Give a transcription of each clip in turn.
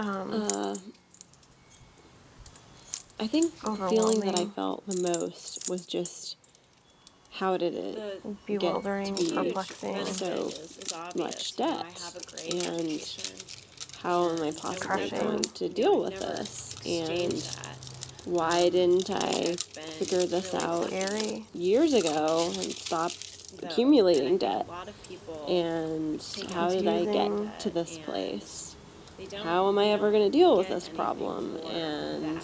I think the feeling that I felt the most was just how did it bewildering, get to be perplexing, so much debt, and how am I possibly going to deal with this, and why didn't I figure this out years ago and stop accumulating debt, and how did I get to this place? How am I ever going to deal with this problem? And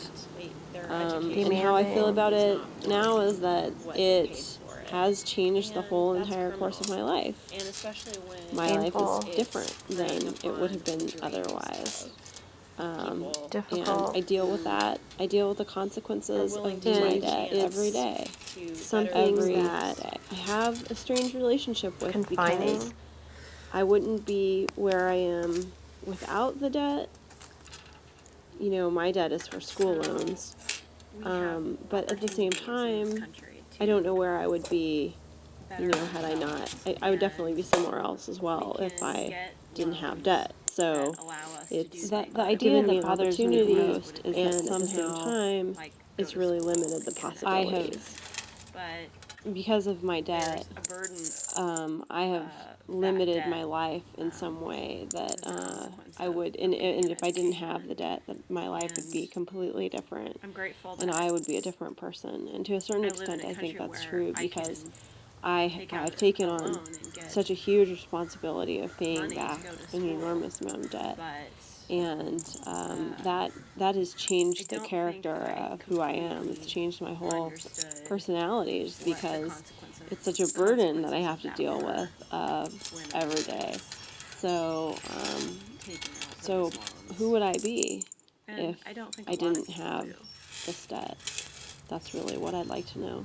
how I feel about it now is that it has changed the whole entire course of my life. My life is different than it would have been otherwise. And I deal with that. I deal with the consequences of my debt every day. Something that I have a strange relationship with, because I wouldn't be where I am without the debt. You know, my debt is for school loans. But at the same time, I don't know where I would be, you know, had I not. I would definitely be somewhere else as well if I didn't have debt. So it's the idea that bothers me the most is that somehow, at the same time, it's really limited the possibilities. Because of my debt, I have limited my life in some way that I would, and if I didn't have the debt, that my life would be completely different, and I would be a different person. And to a certain extent, I think that's true, because I've taken on such a huge responsibility of paying back an enormous amount of debt, and that has changed the character of who I am. It's changed my whole personality, just because it's such a burden that I have to deal with every day. So, so who would I be if I didn't have this debt? That's really what I'd like to know.